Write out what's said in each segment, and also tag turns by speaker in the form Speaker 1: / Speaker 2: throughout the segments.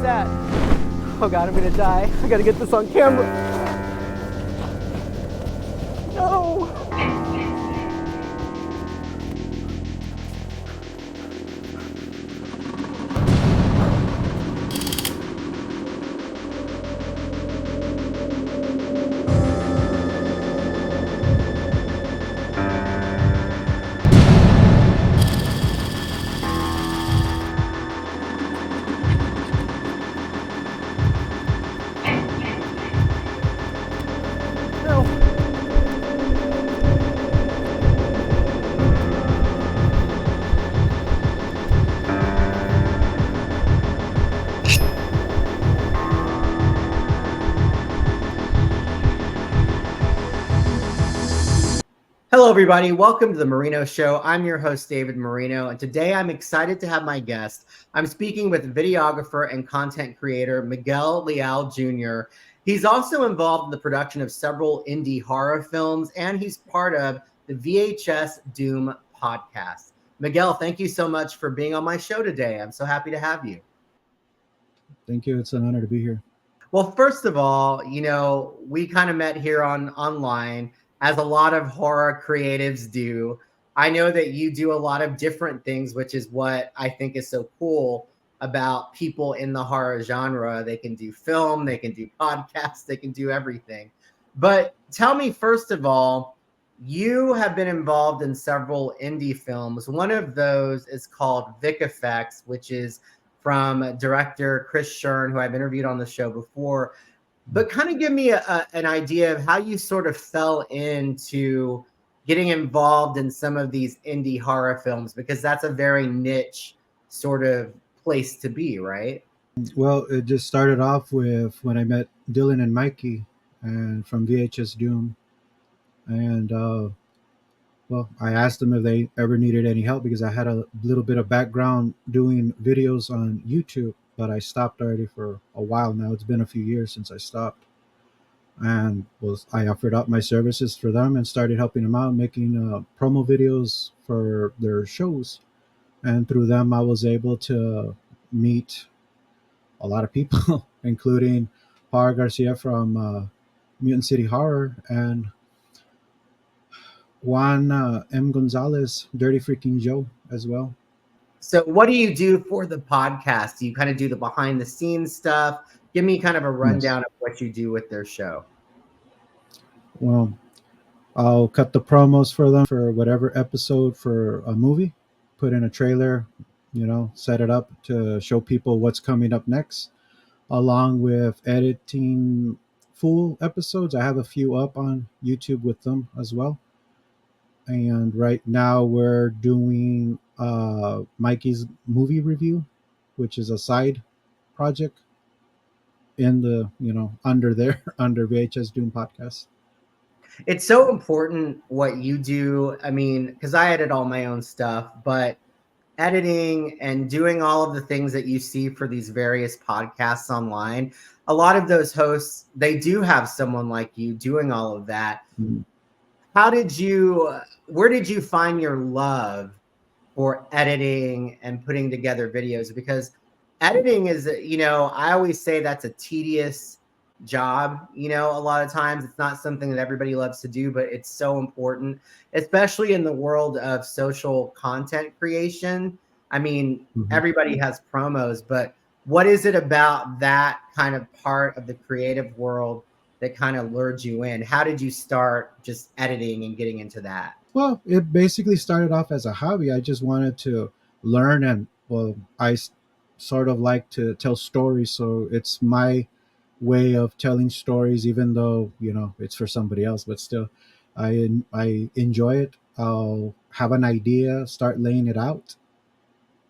Speaker 1: that? Oh God, I'm gonna die. I gotta get this on camera. No. Hello, everybody. Welcome to the Marino Show. I'm your host, David Marino, and today I'm excited to have my guest. I'm speaking with videographer and content creator Miguel Leal Jr. He's also involved in the production of several indie horror films, and he's part of the VHS Doom podcast. Miguel, thank you so much for being on my show today. I'm so happy to have you.
Speaker 2: Thank you. It's an honor to be here.
Speaker 1: Well, first of all, we kind of met here online, as a lot of horror creatives do. I know that you do a lot of different things, which is what I think is so cool about people in the horror genre. They can do film, they can do podcasts, they can do everything. But tell me, first of all, you have been involved in several indie films. One of those is called Vic Effects, which is from director Chris Shern, who I've interviewed on the show before. But kind of give me an idea of how you sort of fell into getting involved in some of these indie horror films, because that's a very niche sort of place to be, right?
Speaker 2: Well, it just started off with when I met Dylan and Mikey and from VHS Doom. And, well, I asked them if they ever needed any help because I had a little bit of background doing videos on YouTube, but I stopped already for a while now. It's been a few years since I stopped. And I offered up my services for them and started helping them out, making promo videos for their shows. And through them, I was able to meet a lot of people, including Par Garcia from Mutant City Horror and Juan M. Gonzalez, Dirty Freaking Joe, as well.
Speaker 1: So what do you do for the podcast? Do you kind of do the behind the scenes stuff? Give me kind of a rundown of what you do with their show.
Speaker 2: Well, I'll cut the promos for them for whatever episode for a movie, put in a trailer, set it up to show people what's coming up next, along with editing full episodes. I have a few up on YouTube with them as well. And right now we're doing Mikey's movie review, which is a side project in the, under there, under VHS Doom podcast.
Speaker 1: It's so important what you do. I mean, because I edit all my own stuff, but editing and doing all of the things that you see for these various podcasts online, a lot of those hosts, they do have someone like you doing all of that.
Speaker 2: Mm.
Speaker 1: Where did you find your love for editing and putting together videos? Because editing is, I always say that's a tedious job. A lot of times it's not something that everybody loves to do, but it's so important, especially in the world of social content creation. I mean, everybody has promos, but what is it about that kind of part of the creative world that kind of lured you in? How did you start just editing and getting into that?
Speaker 2: Well, it basically started off as a hobby. I just wanted to learn, and I sort of like to tell stories, so it's my way of telling stories, even though it's for somebody else. But still, I enjoy it. I'll have an idea, start laying it out,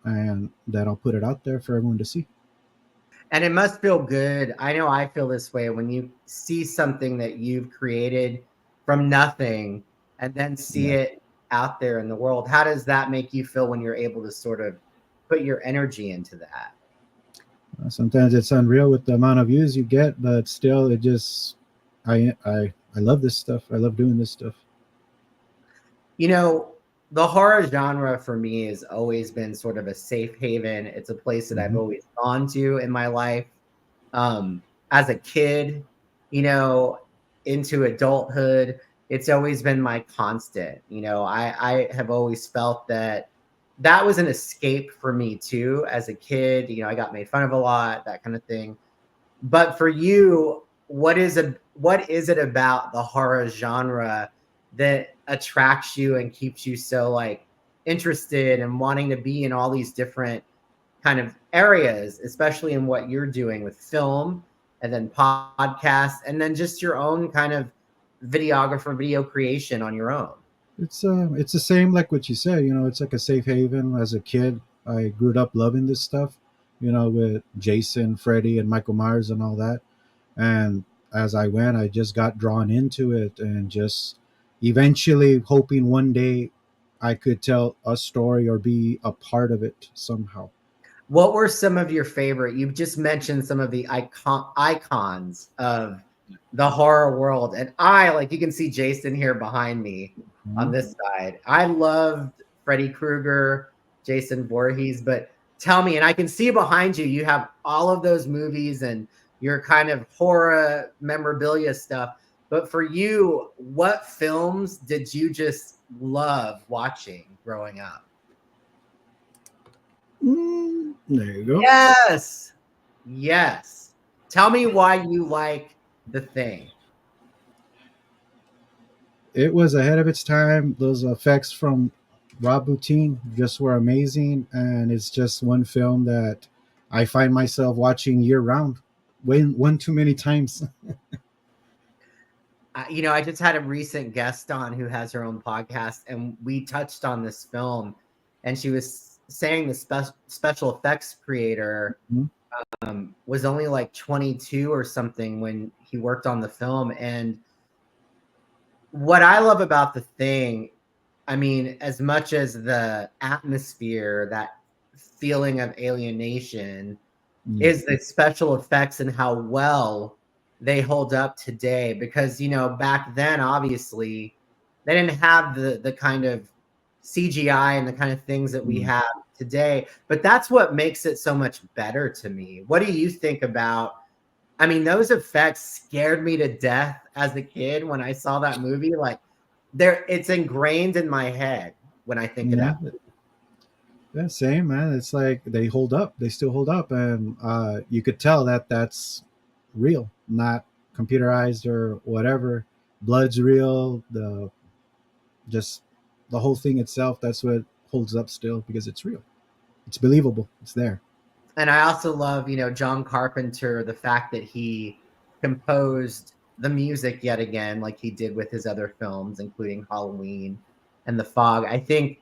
Speaker 2: and then I'll put it out there for everyone to see.
Speaker 1: And it must feel good. I know I feel this way when you see something that you've created from nothing and then see it out there in the world. How does that make you feel when you're able to sort of put your energy into that?
Speaker 2: Sometimes it's unreal with the amount of views you get, but still, it just I love this stuff. I love doing this stuff.
Speaker 1: the horror genre for me has always been sort of a safe haven. It's a place that I've
Speaker 2: Hmm.
Speaker 1: always gone to in my life. As a kid, you know, into adulthood, it's always been my constant. You know, I have always felt that that was an escape for me too. As a kid, you know, I got made fun of a lot, that kind of thing. But for you, what is it about the horror genre that attracts you and keeps you so like interested and wanting to be in all these different kind of areas, especially in what you're doing with film and then podcasts and then just your own kind of videographer video creation on your own?
Speaker 2: It's the same like what you said. You know, it's like a safe haven. As a kid, I grew up loving this stuff. You know, with Jason, Freddy, and Michael Myers and all that. And as I went, I just got drawn into it, and just eventually hoping one day I could tell a story or be a part of it somehow.
Speaker 1: What were some of your favorite? You've just mentioned some of the icons of the horror world, and I like you can see Jason here behind me on
Speaker 2: Mhm.
Speaker 1: this side. I loved Freddy Krueger, Jason Voorhees, but tell me, and I can see behind you, you have all of those movies and your kind of horror memorabilia stuff. But for you, what films did you just love watching growing up?
Speaker 2: There you go.
Speaker 1: Yes. Yes. Tell me why you like The Thing.
Speaker 2: It was ahead of its time. Those effects from Rob Bottin just were amazing, and it's just one film that I find myself watching year round. One too many times.
Speaker 1: You know, I just had a recent guest on who has her own podcast, and we touched on this film, and she was saying the special effects creator was only like 22 or something when he worked on the film. And what I love about The Thing, I mean, as much as the atmosphere, that feeling of alienation,
Speaker 2: Yeah.
Speaker 1: is the special effects and how well they hold up today. Because you know, back then, obviously, they didn't have the kind of CGI and the kind of things that we
Speaker 2: Mm.
Speaker 1: have today. But that's what makes it so much better to me. What do you think about? I mean, those effects scared me to death as a kid when I saw that movie. Like, it's ingrained in my head when I think of
Speaker 2: Yeah.
Speaker 1: that.
Speaker 2: Yeah, same man. It's like they hold up. They still hold up, and you could tell that that's real, not computerized or whatever. Blood's real. Just the whole thing itself. That's what holds up still because it's real. It's believable. It's there.
Speaker 1: And I also love, you know, John Carpenter, the fact that he composed the music yet again, like he did with his other films, including Halloween and The Fog. I think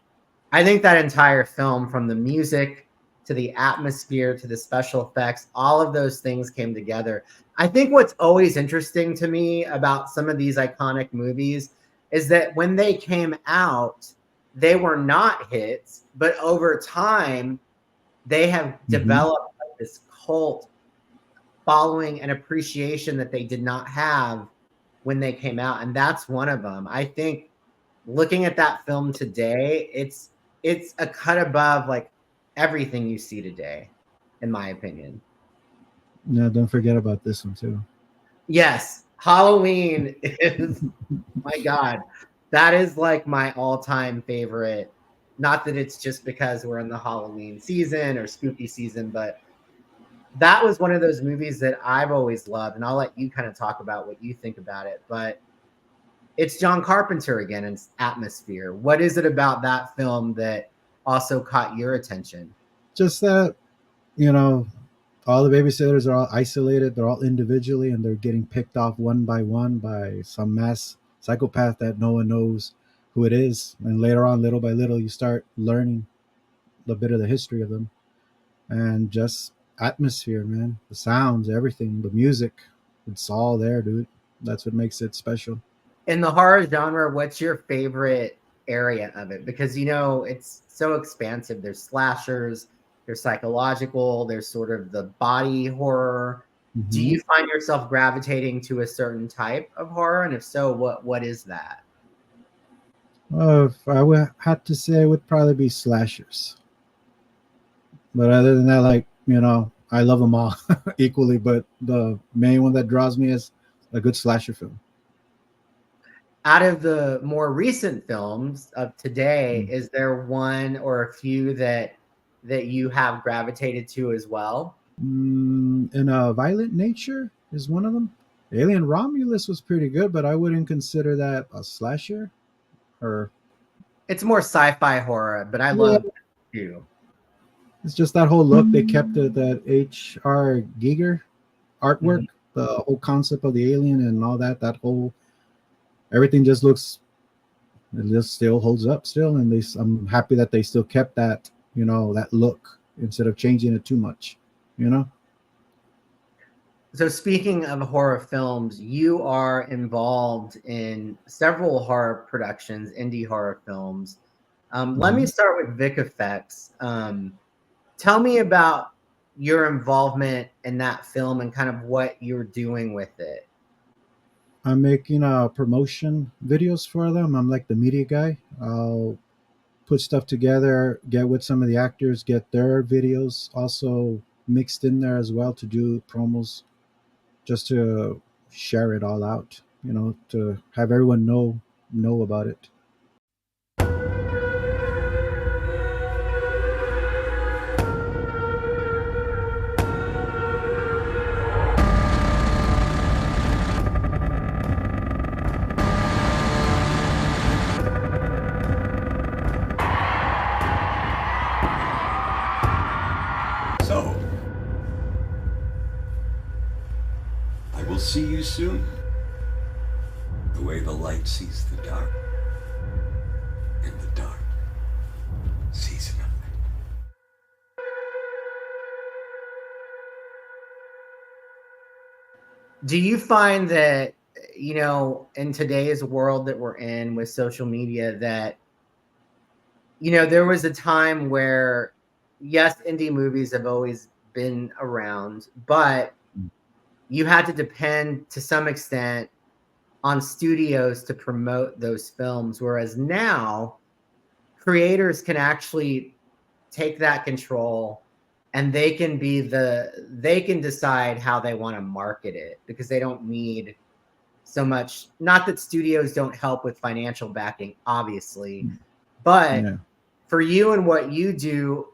Speaker 1: that entire film, from the music to the atmosphere to the special effects, all of those things came together. I think what's always interesting to me about some of these iconic movies is that when they came out, they were not hits, but over time, they have
Speaker 2: Hmm.
Speaker 1: developed like this cult following and appreciation that they did not have when they came out, and that's one of them. I think looking at that film today, it's a cut above like everything you see today, in my opinion.
Speaker 2: No, don't forget about this one too.
Speaker 1: Yes, Halloween is, my God, that is like my all-time favorite. Not that it's just because we're in the Halloween season or spooky season, but that was one of those movies that I've always loved, and I'll let you kind of talk about what you think about it. But it's John Carpenter again and atmosphere. What is it about that film that also caught your attention?
Speaker 2: Just that, you know, all the babysitters are all isolated. They're all individually, and they're getting picked off one by one by some mass psychopath that no one knows who it is. And later on, little by little, you start learning a bit of the history of them, and just atmosphere, man. The sounds, everything, the music. It's all there, dude. That's what makes it special.
Speaker 1: In the horror genre, what's your favorite area of it? Because you know, it's so expansive. There's slashers, there's psychological, there's sort of the body horror. Do
Speaker 2: Hmm.
Speaker 1: you find yourself gravitating to a certain type of horror? And if so, what is that?
Speaker 2: If I would have to say, it would probably be slashers. But other than that, like, I love them all equally. But the main one that draws me is a good slasher film.
Speaker 1: Out of the more recent films of today,
Speaker 2: Mm.
Speaker 1: is there one or a few that you have gravitated to as well?
Speaker 2: In a violent nature is one of them. Alien Romulus was pretty good, but I wouldn't consider that a slasher. Or
Speaker 1: It's more sci-fi horror, but I
Speaker 2: yeah,
Speaker 1: love that too.
Speaker 2: it's just that whole look they kept it, that H.R. Giger artwork,
Speaker 1: Mhm.
Speaker 2: the whole concept of the alien and all that. That whole everything just looks, it just still holds up still, and I'm happy that they still kept that, that look instead of changing it too much. You know.
Speaker 1: So speaking of horror films, you are involved in several horror productions, indie horror films. Let me
Speaker 2: Mhm.
Speaker 1: start with Vic Effects. Tell me about your involvement in that film and kind of what you're doing with it.
Speaker 2: I'm making promotion videos for them. I'm like the media guy. I'll put stuff together, get with some of the actors, get their videos also mixed in there as well to do promos, just to share it all out, to have everyone know about it.
Speaker 3: So, I will see you soon. The way the light sees the dark, and the dark sees nothing.
Speaker 1: Do you find that, in today's world that we're in with social media, that, there was a time where, yes, indie movies have always been around, but you had to depend to some extent on studios to promote those films. Whereas now, creators can actually take that control and they can decide how they want to market it because they don't need so much. Not that studios don't help with financial backing, obviously, but
Speaker 2: Yeah.
Speaker 1: for you and what you do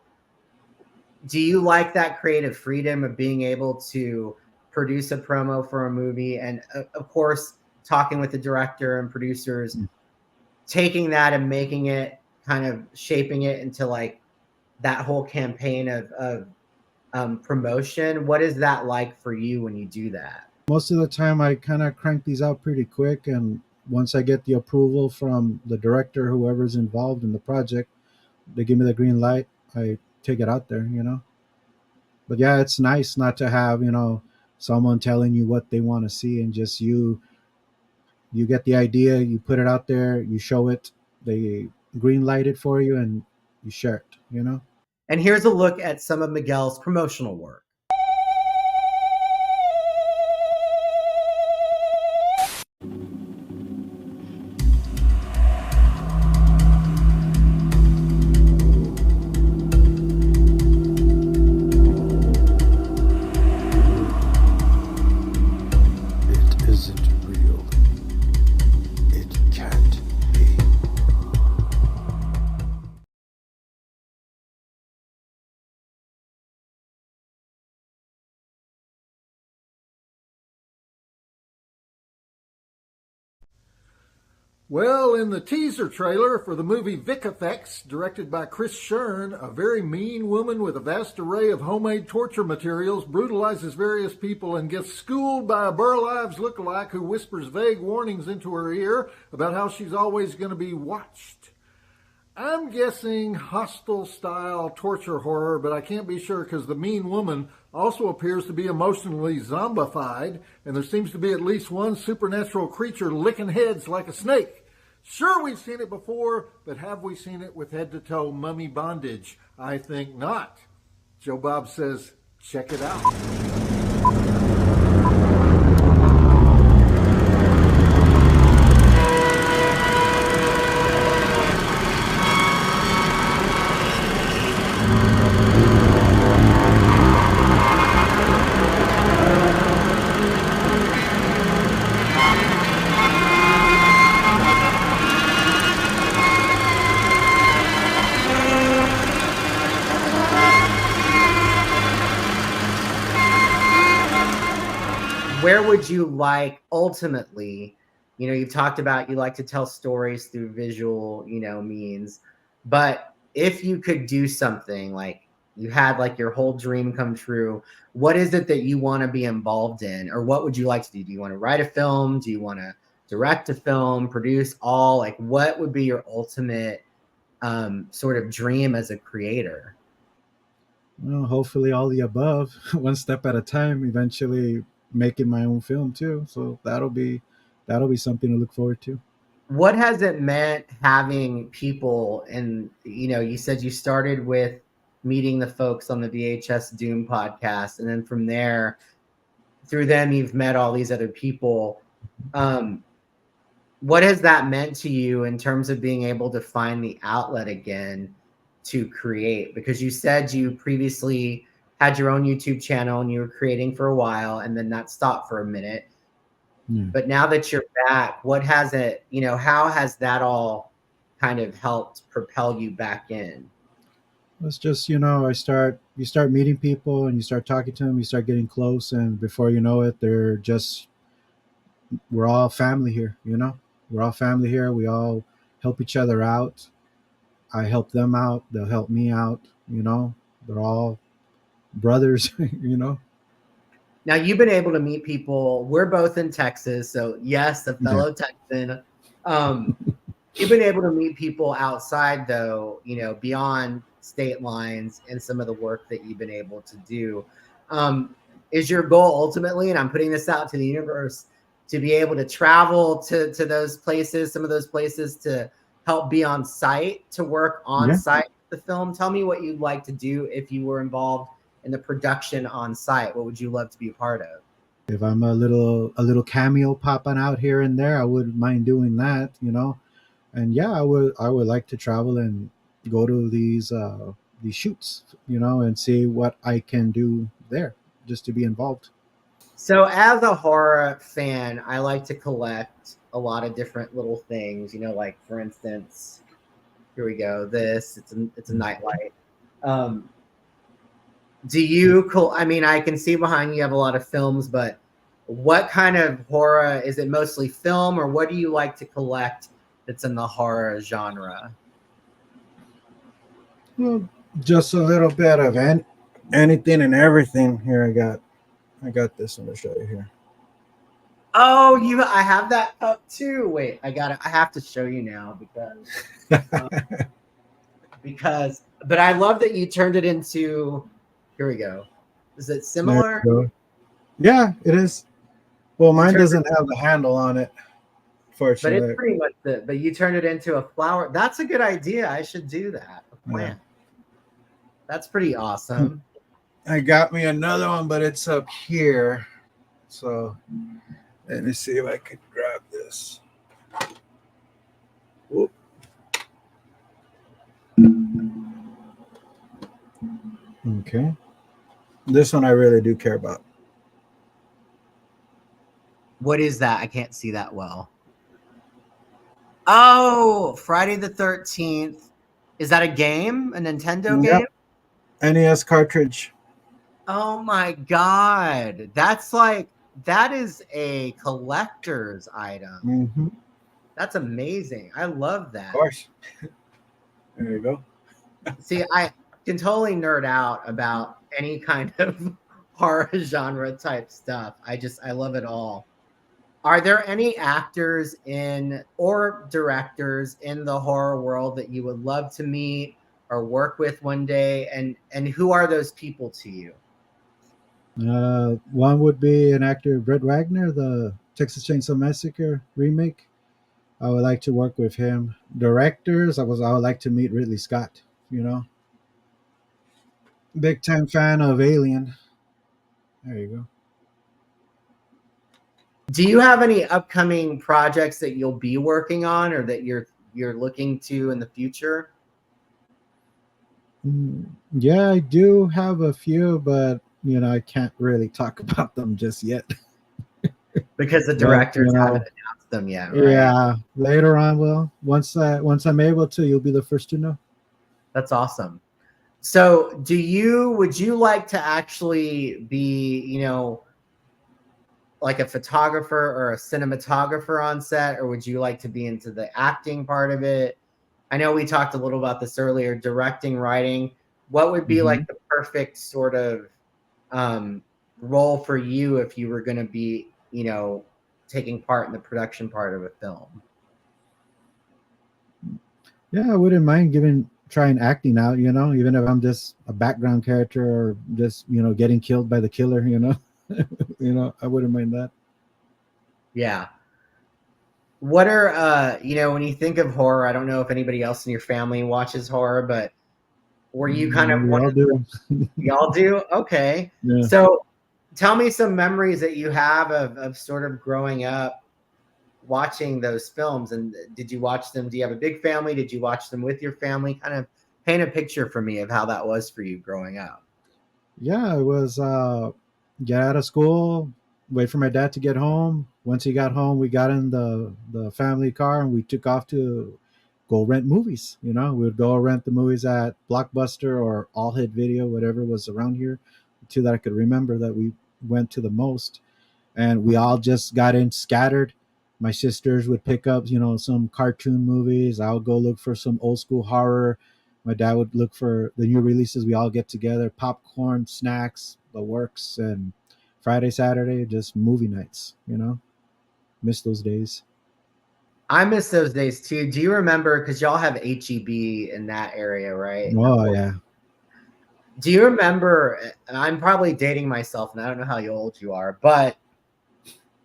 Speaker 1: you like that creative freedom of being able to produce a promo for a movie and of course talking with the director and producers, taking that and making it, kind of shaping it into like that whole campaign of promotion? What is that like for you when you do that?
Speaker 2: Most of the time I kind of crank these out pretty quick, and once I get the approval from the director, whoever's involved in the project, they give me the green light, I take it out there. But yeah, it's nice not to have, someone telling you what they want to see, and just you get the idea, you put it out there, you show it, they green light it for you, and you share it.
Speaker 1: And here's a look at some of Miguel's promotional work.
Speaker 3: It isn't real. It can't be.
Speaker 4: Well, in the teaser trailer for the movie Vic Effects, directed by Chris Shern, a very mean woman with a vast array of homemade torture materials brutalizes various people and gets schooled by a Burl Ives lookalike who whispers vague warnings into her ear about how she's always going to be watched. I'm guessing Hostel-style torture horror, but I can't be sure because the mean woman also appears to be emotionally zombified, and there seems to be at least one supernatural creature licking heads like a snake. Sure, we've seen it before, but have we seen it with head-to-toe mummy bondage? I think not. Joe Bob says, check it out.
Speaker 1: where would you like ultimately, you've talked about you like to tell stories through visual, means, but if you could do something like you had like your whole dream come true, what is it that you want to be involved in, or what would you like to do? Do you want to write a film? Do you want to direct a film, produce all? Like, what would be your ultimate sort of dream as a creator?
Speaker 2: Well, hopefully all the above, one step at a time. Eventually making my own film too. So that'll be something to look forward to.
Speaker 1: What has it meant having people? And you said you started with meeting the folks on the VHS Doom podcast, and then from there, through them, you've met all these other people. What has that meant to you in terms of being able to find the outlet again to create? Because you said you previously had your own YouTube channel and you were creating for a while, and then that stopped for a minute.
Speaker 2: Yeah.
Speaker 1: But now that you're back, what has it, how has that all kind of helped propel you back in?
Speaker 2: It's just, you start meeting people and you start talking to them, you start getting close, and before you know it, we're all family here. We're all family here. We all help each other out. I help them out. They'll help me out. They're all brothers.
Speaker 1: Now you've been able to meet people. We're both in Texas, so yes, a
Speaker 2: Yeah.
Speaker 1: fellow Texan. You've been able to meet people outside, though, beyond state lines, and some of the work that you've been able to do. Is your goal ultimately, and I'm putting this out to the universe, to be able to travel to those places, some of those places, to help be on site, to work on
Speaker 2: Yeah.
Speaker 1: site with the film? Tell me what you'd like to do if you were involved in the production on site. What would you love to be a part of?
Speaker 2: If I'm a little cameo popping out here and there, I wouldn't mind doing that. And yeah, I would like to travel and go to these shoots, and see what I can do there, just to be involved.
Speaker 1: So as a horror fan, I like to collect a lot of different little things, like for instance, here we go. It's a nightlight. I can see behind you have a lot of films, but what kind of horror is it? Mostly film, or what do you like to collect that's in the horror genre?
Speaker 2: Well, just a little bit of anything and everything. Here, I got this one to show you here.
Speaker 1: Oh, I have that up too. Wait, I have to show you now but I love that you turned it into, here we go. Is it similar?
Speaker 2: Yeah, it is. Well, mine doesn't have the handle on it, fortunately.
Speaker 1: But it's pretty much but you turned it into a flower. That's a good idea. I should do that. A plant. Yeah. That's pretty awesome.
Speaker 2: I got me another one, but it's up here. So let me see if I can grab this. Whoop. Okay. This one I really do care about.
Speaker 1: What is that? I can't see that well. Oh, Friday the 13th. Is that a game? A Nintendo game?
Speaker 2: NES cartridge.
Speaker 1: Oh my God. That is a collector's item.
Speaker 2: Mm-hmm.
Speaker 1: That's amazing. I love that.
Speaker 2: Of course. There you go.
Speaker 1: See, I can totally nerd out about any kind of horror genre type stuff. I love it all. Are there any actors or directors in the horror world that you would love to meet or work with one day? And who are those people to you?
Speaker 2: One would be an actor, Brett Wagner, the Texas Chainsaw Massacre remake. I would like to work with him. Directors, I would like to meet Ridley Scott. Big time fan of Alien. There you go.
Speaker 1: Do you have any upcoming projects that you'll be working on, or that you're looking to in the future?
Speaker 2: Yeah, I do have a few, but I can't really talk about them just yet.
Speaker 1: Because the directors haven't announced them yet, right?
Speaker 2: Yeah, later on. Well, once I'm able to, you'll be the first to know.
Speaker 1: That's awesome. So would you like to actually be, like a photographer or a cinematographer on set, or would you like to be into the acting part of it? I know we talked a little about this earlier, directing, writing. What would be
Speaker 2: Mm-hmm.
Speaker 1: like the perfect sort of role for you if you were going to be, taking part in the production part of a film?
Speaker 2: Yeah, I wouldn't mind giving trying acting out, even if I'm just a background character or just, getting killed by the killer, I wouldn't mind that.
Speaker 1: Yeah. What are when you think of horror, I don't know if anybody else in your family watches horror, but were you kind of
Speaker 2: We
Speaker 1: one
Speaker 2: all
Speaker 1: of the
Speaker 2: do.
Speaker 1: y'all do? Okay.
Speaker 2: Yeah.
Speaker 1: So tell me some memories that you have of sort of growing up watching those films. And did you watch them? Do you have a big family? Did you watch them with your family? Kind of paint a picture for me of how that was for you growing up.
Speaker 2: Yeah, it was get out of school, wait for my dad to get home. Once he got home, we got in the family car and we took off to go rent movies. We would go rent the movies at Blockbuster or All Hit Video, whatever was around here. The two that I could remember that we went to the most, and we all just got in scattered. My sisters would pick up, some cartoon movies. I would go look for some old school horror. My dad would look for the new releases. We all get together, popcorn, snacks, the works, and Friday, Saturday, just movie nights. Miss those days.
Speaker 1: I miss those days too. Do you remember? Because y'all have HEB in that area, right?
Speaker 2: Oh yeah.
Speaker 1: Do you remember? And I'm probably dating myself, and I don't know how old you are, but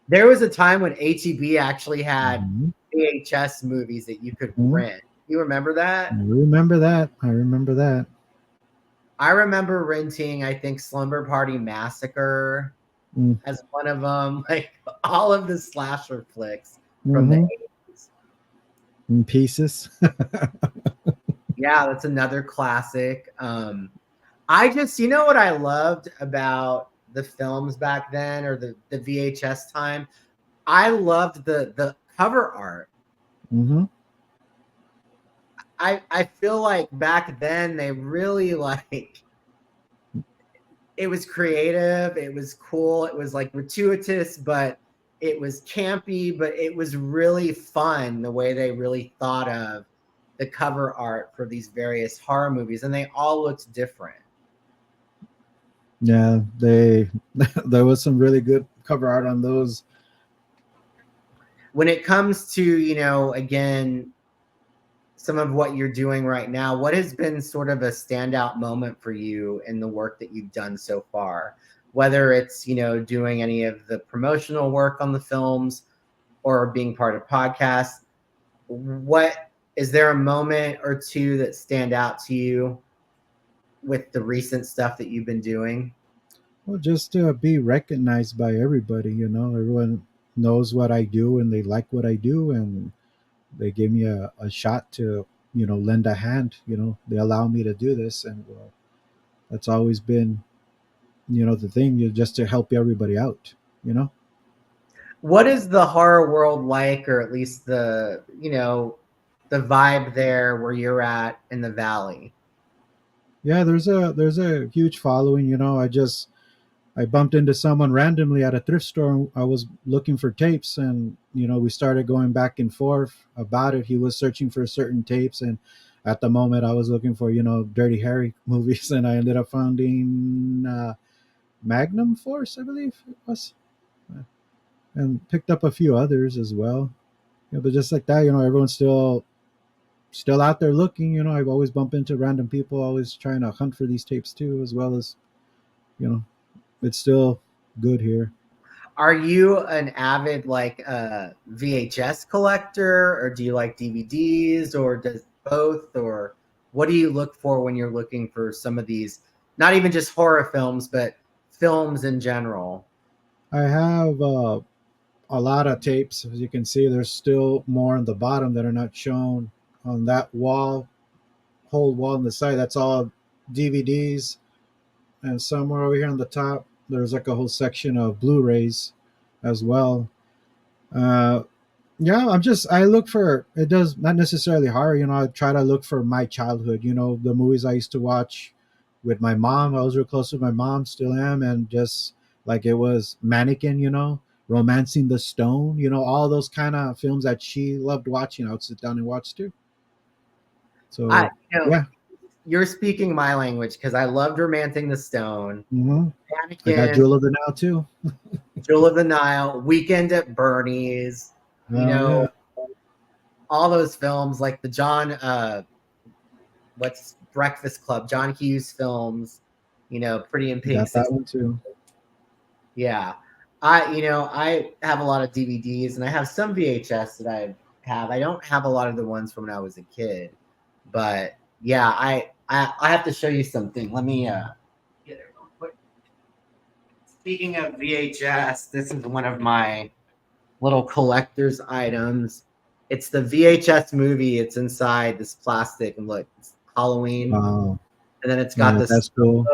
Speaker 1: there was a time when HEB actually had
Speaker 2: Mm-hmm.
Speaker 1: VHS movies that you could
Speaker 2: Mm-hmm.
Speaker 1: rent. You remember that?
Speaker 2: I remember that. I remember that.
Speaker 1: I remember renting, I think, Slumber Party Massacre
Speaker 2: Mm-hmm.
Speaker 1: as one of them, like all of the slasher flicks from the
Speaker 2: Mm-hmm.
Speaker 1: 80s.
Speaker 2: In pieces.
Speaker 1: Yeah, that's another classic. I just, what I loved about the films back then, or the VHS time, I loved the cover art.
Speaker 2: Mm-hmm.
Speaker 1: I feel like back then they really like it was creative, it was cool, it was like gratuitous, but it was campy, but it was really fun the way they really thought of the cover art for these various horror movies, and they all looked different.
Speaker 2: Yeah, they there was some really good cover art on those.
Speaker 1: When it comes to, again, some of what you're doing right now, what has been sort of a standout moment for you in the work that you've done so far? Whether it's, doing any of the promotional work on the films or being part of podcasts, what is there a moment or two that stand out to you with the recent stuff that you've been doing?
Speaker 2: Well, just to be recognized by everybody, everyone knows what I do and they like what I do, and they give me a shot to, lend a hand. They allow me to do this, and well, that's always been, the thing. You just to help everybody out.
Speaker 1: What is the horror world like, or at least the vibe there where you're at in the valley?
Speaker 2: Yeah, there's a huge following. I bumped into someone randomly at a thrift store. I was looking for tapes, and we started going back and forth about it. He was searching for certain tapes, and at the moment, I was looking for Dirty Harry movies, and I ended up finding Magnum Force, I believe it was, and picked up a few others as well. But just like that, everyone's still out there looking. I've always bumped into random people, always trying to hunt for these tapes too, as well as you know, it's still good here.
Speaker 1: Are you an avid like VHS collector, or do you like DVDs, or does both, or what do you look for when you're looking for some of these, not even just horror films, but films in general?
Speaker 2: I have a lot of tapes. As you can see, there's still more on the bottom that are not shown on that wall, whole wall on the side. That's all DVDs. And somewhere over here on the top, there's like a whole section of Blu-rays as well. Uh, yeah, I look for, it does not necessarily horror. I try to look for my childhood, the movies I used to watch with my mom. I was real close with my mom, still am. And just like it was Mannequin, Romancing the Stone, all those kind of films that she loved watching. I would sit down and watch too.
Speaker 1: I,
Speaker 2: So
Speaker 1: you know,
Speaker 2: yeah.
Speaker 1: you're speaking my language because I loved Romancing the Stone,
Speaker 2: Hmm. I got
Speaker 1: Anakin,
Speaker 2: Jewel of the Nile too.
Speaker 1: Jewel of the Nile, Weekend at Bernie's, you
Speaker 2: Oh yeah,
Speaker 1: know, all those films like the what's Breakfast Club, John Hughes films, Pretty in Pink
Speaker 2: got that
Speaker 1: 60.
Speaker 2: one too.
Speaker 1: Yeah. I have a lot of DVDs and I have some VHS that I have. I don't have a lot of the ones from when I was a kid, but yeah, I have to show you something. Let me get it real quick. Speaking of VHS, this is one of my little collector's items. It's the VHS movie. It's inside this plastic, and look, it's Halloween,
Speaker 2: Wow,
Speaker 1: and then it's got
Speaker 2: yeah,
Speaker 1: this.
Speaker 2: that's cool.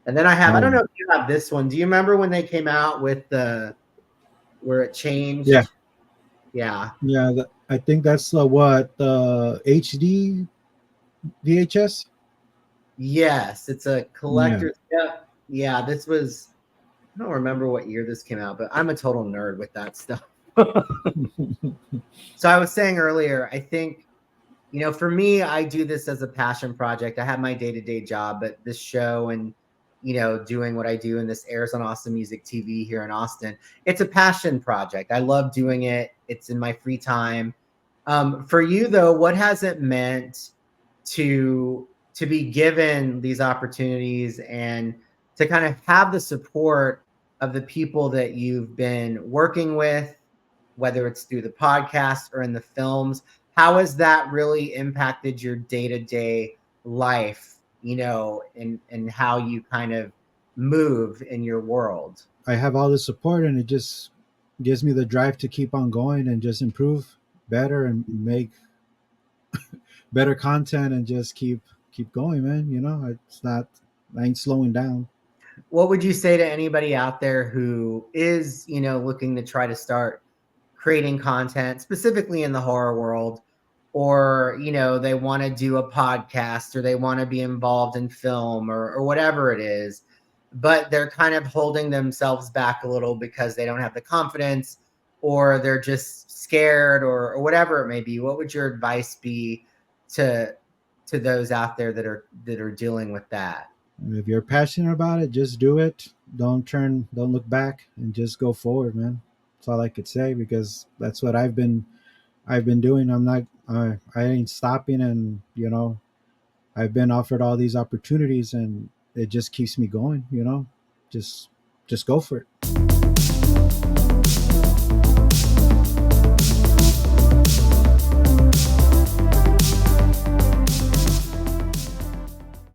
Speaker 1: And then I don't
Speaker 2: Oh
Speaker 1: know if you have this one. Do you remember when they came out with where it
Speaker 2: yeah,
Speaker 1: changed? Yeah.
Speaker 2: yeah. I think that's what the HD VHS.
Speaker 1: Yes, it's a
Speaker 2: Yeah.
Speaker 1: collector. Yeah. Yeah, this was I don't remember what year this came out, but I'm a total nerd with that stuff. So I was saying earlier, I think, for me, I do this as a passion project. I have my day-to-day job, but this show and doing what I do, and this airs on Austin Music TV here in Austin. It's a passion project. I love doing it. It's in my free time. For you though, what has it meant to be given these opportunities and to kind of have the support of the people that you've been working with, whether it's through the podcast or in the films? How has that really impacted your day-to-day life, and how you kind of move in your world?
Speaker 2: I have all the support, and it just gives me the drive to keep on going and just improve better and make better content and just keep going, man. It's not, I ain't slowing down.
Speaker 1: What would you say to anybody out there who is, looking to try to start creating content, specifically in the horror world, or, they want to do a podcast or they want to be involved in film or whatever it is, but they're kind of holding themselves back a little because they don't have the confidence or they're just scared or whatever it may be? What would your advice be to those out there that are dealing with that?
Speaker 2: If you're passionate about it, just do it. Don't look back, and just go forward, man. That's all I could say, because that's what I've been doing. I ain't stopping, and I've been offered all these opportunities, and it just keeps me going. Just just go for it.